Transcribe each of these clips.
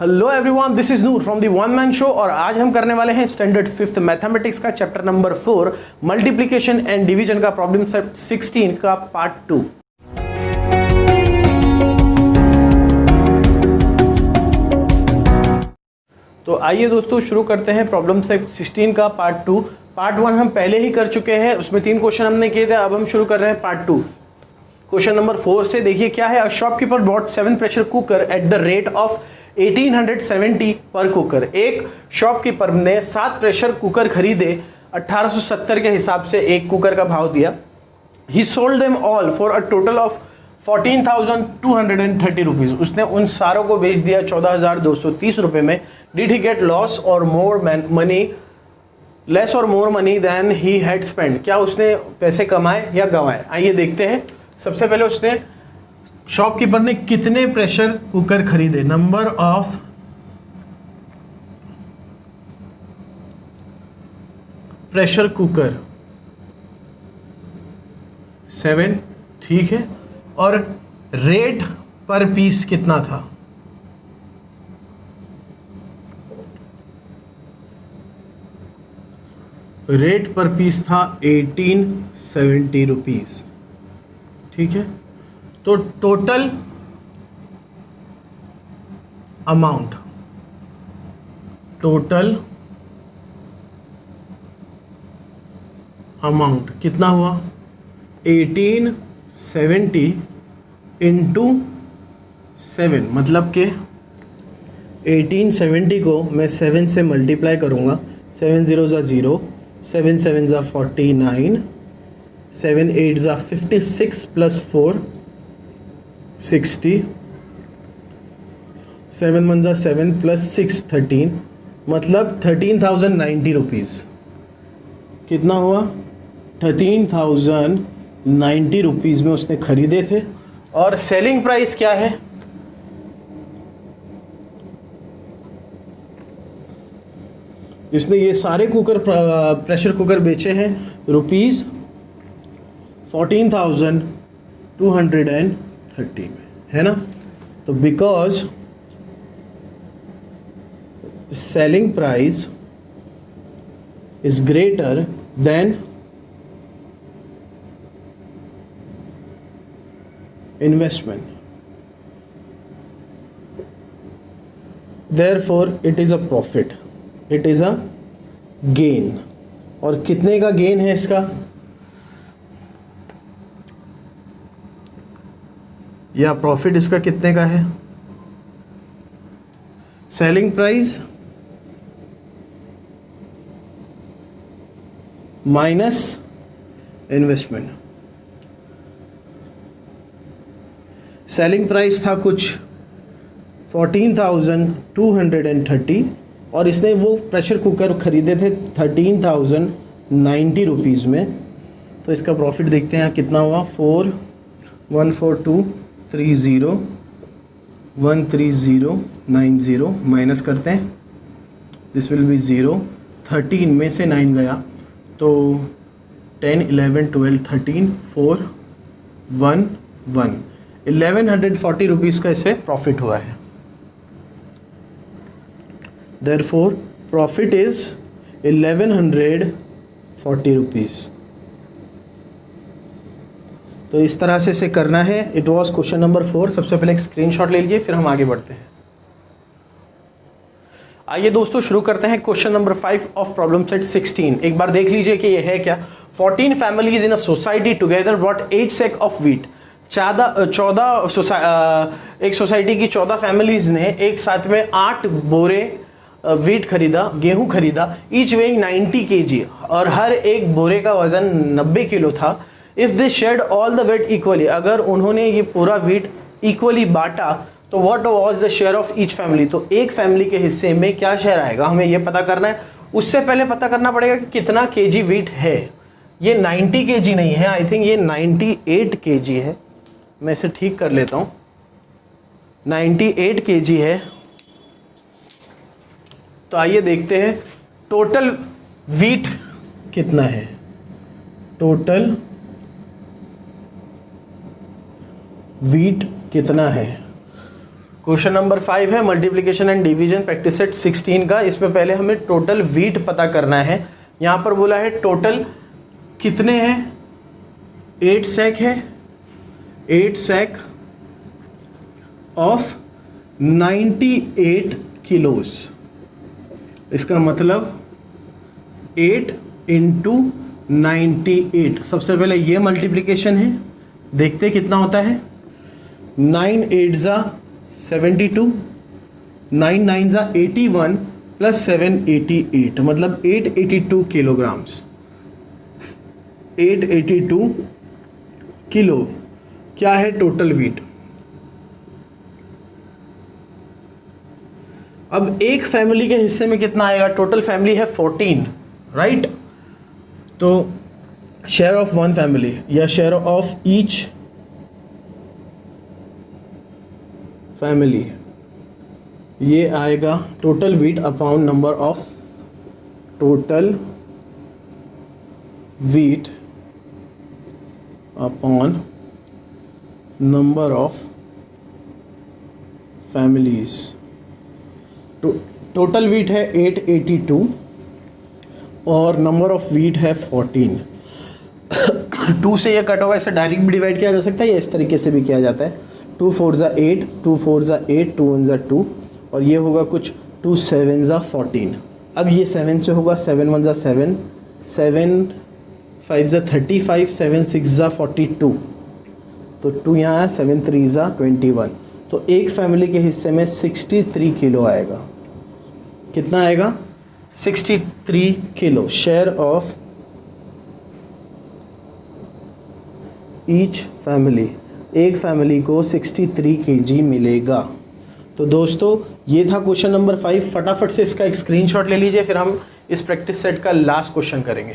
Hello everyone, this is Noor from the one man show और आज हम करने वाले हैं स्टैंडर्ड 5th मैथमेटिक्स का chapter number 4 multiplication and division का प्रॉब्लम सेट 16 का पार्ट 2। तो आइए दोस्तों शुरू करते हैं प्रॉब्लम सेट 16 का पार्ट 2। पार्ट 1 हम पहले ही कर चुके हैं, उसमें 3 क्वेश्चन हमने किए थे। अब हम शुरू कर रहे हैं पार्ट 2। क्वेश्चन नंबर 4 से देखिए क्या है। A shopkeeper bot 7 pressure cooker at the rate of 1870 पर कुकर। एक शॉपकीपर ने 7 प्रेशर कुकर खरीदे, 1870 के हिसाब से एक कुकर का भाव दिया। ही sold them all for a total of 14,230 rupees. उसने उन सारों को बेच दिया 14,230 रुपये में। डिड ही गेट लॉस और मोर मनी लेस और more money then he had spend. क्या उसने पैसे कमाए या गंवाए? आइए देखते हैं। सबसे पहले उसने शॉपकीपर ने कितने प्रेशर कुकर खरीदे। नंबर ऑफ प्रेशर कुकर 7, ठीक है। और रेट पर पीस कितना था? रेट पर पीस था 1870 रुपीज, ठीक है। तो टोटल अमाउंट कितना हुआ? 1870 इंटू 7, मतलब कि 1870 को मैं 7 से मल्टीप्लाई करूँगा। 7 0 ज़ा 0, 7 7 ज़ा 49, 7 8 ज़ा 56 प्लस 4 60, 7 1 ज़ा 7 प्लस 6 13, मतलब 13,090 रुपीज़। कितना हुआ? 13,090 रुपीज़ में उसने खरीदे थे। और सेलिंग प्राइस क्या है? इसने ये सारे प्रेशर कुकर बेचे हैं रुपीज़ 14,230 में, है ना। तो because selling price is greater than investment, therefore it is a profit, it is a gain। और कितने का गेन है इसका? या प्रॉफिट इसका कितने का है? Selling price minus investment. Selling price था कुछ 14,230 और इसने वो प्रेशर कुकर खरीदे थे 13,090 रुपीज़ में। तो इसका प्रॉफिट देखते हैं कितना हुआ। 4,14230 13090 माइनस करते हैं, दिस विल बी 0। 13 में से 9 गया तो 10 11 12 13 4 1 1 1140 रुपीज़ का इससे प्रॉफिट हुआ है। Therefore profit is 1140 rupees. तो इस तरह से इसे करना है। It was question number 4। सबसे पहले एक स्क्रीनशॉट ले लीजिए, फिर हम आगे बढ़ते हैं। आइए दोस्तों शुरू करते हैं question number 5 of problem set 16। एक बार देख लीजिए कि ये है क्या। 14 families in a society together bought 8 sack of wheat. एक सोसाइटी की 14 फैमिलीज ने एक साथ में 8 बोरे व्हीट खरीदा, गेहूं खरीदा। ईच वेइंग 90 kg और हर एक बोरे का वजन 90 किलो था। If they shared all the weight equally, अगर उन्होंने ये पूरा व्हीट इक्वली बांटा तो what was the share of each family. तो एक फैमिली के हिस्से में क्या शेयर आएगा, हमें ये पता करना है। उससे पहले पता करना पड़ेगा कि कितना केजी व्हीट है। ये 90 kg नहीं है, आई थिंक ये 98 kg है। मैं इसे ठीक कर लेता हूँ। 98 kg है। तो आइए देखते हैं टोटल व्हीट कितना है। टोटल व्हीट कितना है? क्वेश्चन नंबर 5 है multiplication and division practice set 16 का। इसमें पहले हमें टोटल वीट पता करना है। यहाँ पर बोला है टोटल कितने हैं, 8 सैक है, 8 सैक ऑफ 98 किलोज। इसका मतलब 8 इंटू 98। सबसे पहले ये मल्टीप्लिकेशन है, देखते कितना होता है। 9 8 ज़ा 72, 9 9 ज़ा 81 प्लस 7 88, मतलब 882 किलोग्राम्स। 882 किलो क्या है टोटल वीट। अब एक फैमिली के हिस्से में कितना आएगा, टोटल फैमिली है 14, राइट। तो शेयर ऑफ वन फैमिली या शेयर ऑफ ईच फैमिली, ये आएगा total wheat upon number of total wheat upon number of families. Total wheat है 882 और नंबर ऑफ वीट है 14। 2 से ये कट होगा, इसे डायरेक्ट भी डिवाइड किया जा सकता है या इस तरीके से भी किया जाता है। 2 4 ज़ा 8, 2 4 ज़ा 8, 2 1 ज़ा 2 और ये होगा कुछ 2 7 ज़ा 14। अब ये 7 से होगा, 7 1 ज़ा 7, 7 5 ज़ा 35, 7 6 ज़ा 42, तो 2 यहाँ 7 3 ज़ा 21। तो एक फैमिली के हिस्से में 63 किलो आएगा। कितना आएगा, 63 kilo share of each family. एक फैमिली को 63 kg मिलेगा। तो दोस्तों ये था क्वेश्चन नंबर 5। फटाफट से इसका एक स्क्रीनशॉट ले लीजिए, फिर हम इस प्रैक्टिस सेट का लास्ट क्वेश्चन करेंगे।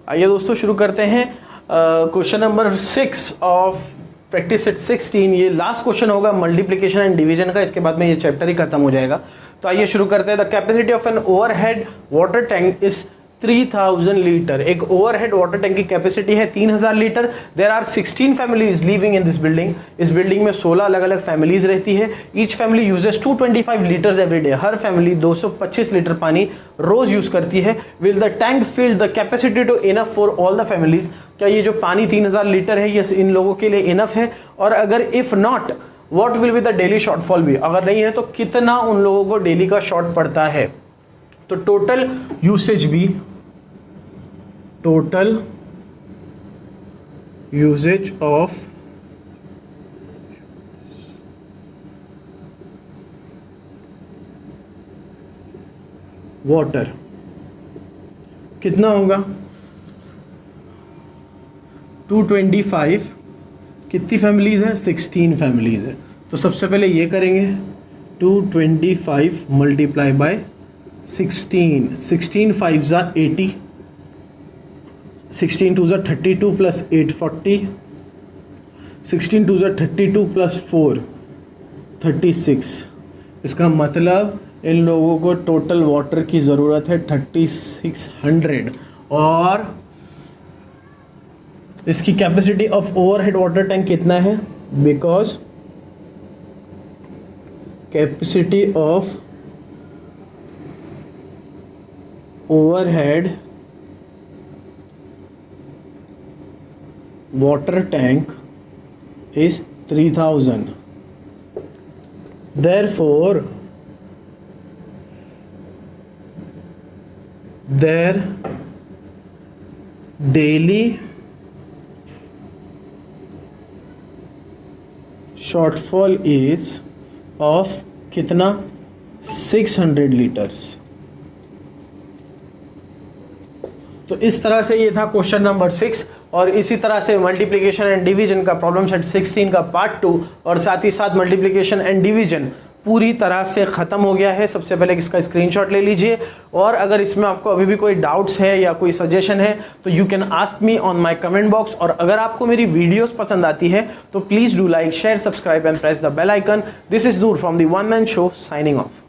आइए दोस्तों शुरू करते हैं question number 6 of practice set 16। ये लास्ट क्वेश्चन होगा मल्टीप्लिकेशन एंड डिवीजन का, इसके बाद में ये चैप्टर ही खत्म हो जाएगा। तो आइए शुरू करते हैं। The capacity of an overhead water tank is 3000 litre. एक ओवरहेड वाटर टैंक की कैपेसिटी है 3000 litre. There are 16 families living in this building. इस बिल्डिंग में 16 अलग अलग फैमिलीज रहती है। Each family uses 225 litres every day. हर फैमिली 225 लीटर पानी रोज यूज करती है। Will the tank fill the capacity to enough for all the families. क्या ये जो पानी 3000 लीटर है ये इन लोगों के लिए इनफ है? और अगर if not what will be the daily shortfall भी, अगर नहीं है तो कितना उन लोगों को डेली का शॉर्ट पड़ता है? तो टोटल यूसेज भी, टोटल यूसेज ऑफ वाटर कितना होगा? 225। कितनी फैमिलीज है? 16 फैमिलीज है। तो सबसे पहले ये करेंगे 225 मल्टीप्लाई बाय 16। 16 5 ज़ा 80, 16 2 ज़ा 32 प्लस 8 40, 16 2 ज़ा 32 प्लस 4 36। इसका मतलब इन लोगों को टोटल वाटर की ज़रूरत है 3600 और इसकी capacity of overhead water tank कितना है? Because capacity of overhead water tank is 3000. Therefore, their daily shortfall is of कितना 600 लीटर्स। तो इस तरह से ये था क्वेश्चन नंबर 6 और इसी तरह से मल्टीप्लिकेशन एंड डिवीजन का प्रॉब्लम सेट 16 का पार्ट 2 और साथ ही साथ मल्टीप्लिकेशन एंड डिवीजन पूरी तरह से ख़त्म हो गया है। सबसे पहले इसका स्क्रीनशॉट ले लीजिए और अगर इसमें आपको अभी भी कोई डाउट्स है या कोई सजेशन है तो you can ask me on my comment box. और अगर आपको मेरी वीडियोस पसंद आती है तो please do like, share, subscribe and press the bell icon. This is Noor from the one man show signing of.